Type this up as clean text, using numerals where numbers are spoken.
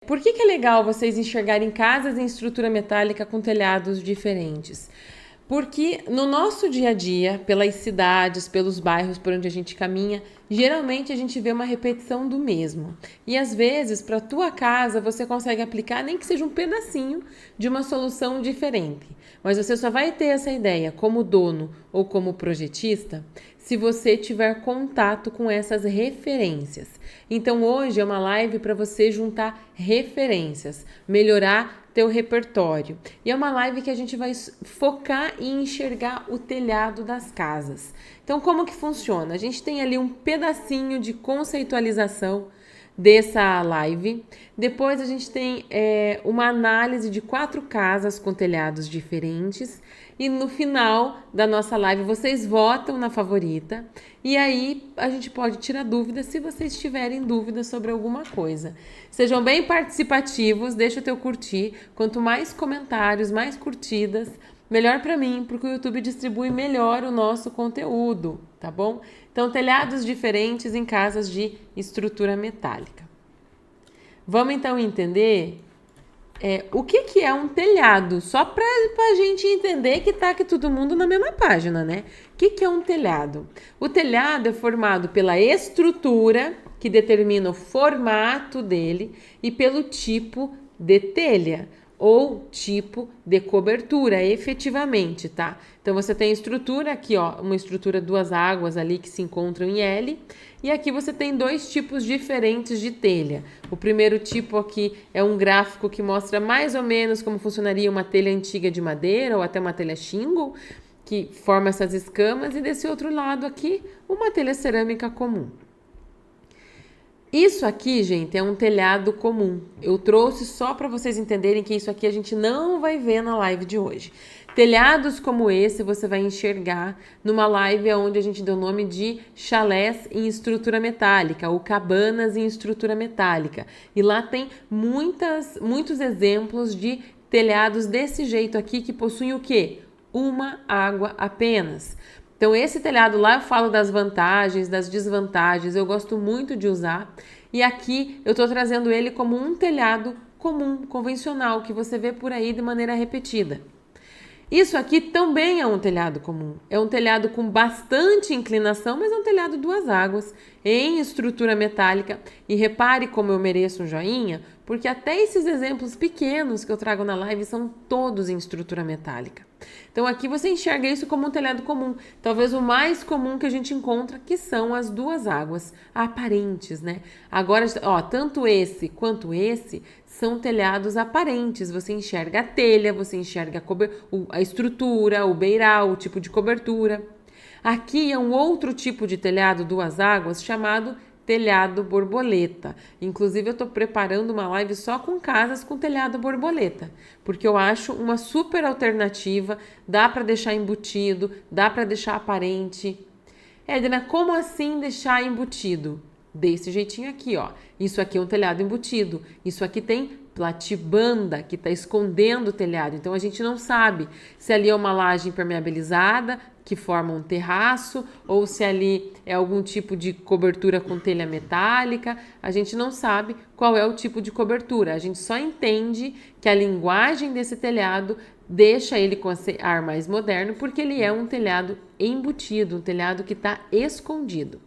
Por que é legal vocês enxergarem casas em estrutura metálica com telhados diferentes? Porque no nosso dia a dia, pelas cidades, pelos bairros por onde a gente caminha, geralmente a gente vê uma repetição do mesmo. E às vezes, para a tua casa, você consegue aplicar nem que seja um pedacinho de uma solução diferente. Mas você só vai ter essa ideia como dono ou como projetista se você tiver contato com essas referências. Então hoje é uma live para você juntar referências, melhorar teu repertório. E é uma live que a gente vai focar em enxergar o telhado das casas. Então como que funciona? A gente tem ali um pedacinho de conceitualização dessa live. Depois a gente tem uma análise de 4 casas com telhados diferentes. E no final da nossa live vocês votam na favorita. E aí a gente pode tirar dúvidas se vocês tiverem dúvidas sobre alguma coisa. Sejam bem participativos, deixa o teu curtir. Quanto mais comentários, mais curtidas, melhor para mim, porque o YouTube distribui melhor o nosso conteúdo, tá bom? Então, telhados diferentes em casas de estrutura metálica. Vamos então entender o que é um telhado, só para a gente entender que tá aqui todo mundo na mesma página, né? O que é um telhado? O telhado é formado pela estrutura, que determina o formato dele, e pelo tipo de telha ou tipo de cobertura, efetivamente, tá? Então, você tem estrutura aqui, ó, uma estrutura 2 águas ali que se encontram em L, e aqui você tem 2 tipos diferentes de telha. O primeiro tipo aqui é um gráfico que mostra mais ou menos como funcionaria uma telha antiga de madeira ou até uma telha shingle, que forma essas escamas, e desse outro lado aqui, uma telha cerâmica comum. Isso aqui, gente, é um telhado comum. Eu trouxe só para vocês entenderem que isso aqui a gente não vai ver na live de hoje. Telhados como esse você vai enxergar numa live onde a gente deu o nome de chalés em estrutura metálica ou cabanas em estrutura metálica. E lá tem muitos exemplos de telhados desse jeito aqui que possuem o quê? Uma água apenas. Então, esse telhado lá eu falo das vantagens, das desvantagens, eu gosto muito de usar. E aqui eu estou trazendo ele como um telhado comum, convencional, que você vê por aí de maneira repetida. Isso aqui também é um telhado comum. É um telhado com bastante inclinação, mas é um telhado 2 águas, em estrutura metálica. E repare como eu mereço um joinha, porque até esses exemplos pequenos que eu trago na live são todos em estrutura metálica. Então aqui você enxerga isso como um telhado comum, talvez o mais comum que a gente encontra, que são as 2 águas aparentes, né? Agora, ó, tanto esse quanto esse são telhados aparentes. Você enxerga a telha, você enxerga a estrutura, o beiral, o tipo de cobertura. Aqui é um outro tipo de telhado 2 águas chamado telhado borboleta. Inclusive, eu estou preparando uma live só com casas com telhado borboleta, porque eu acho uma super alternativa, dá para deixar embutido, dá para deixar aparente. Edna, como assim deixar embutido? Desse jeitinho aqui, ó. Isso aqui é um telhado embutido. Isso aqui tem platibanda, que está escondendo o telhado. Então, a gente não sabe se ali é uma laje impermeabilizada, que forma um terraço, ou se ali é algum tipo de cobertura com telha metálica. A gente não sabe qual é o tipo de cobertura. A gente só entende que a linguagem desse telhado deixa ele com esse ar mais moderno, porque ele é um telhado embutido, um telhado que está escondido.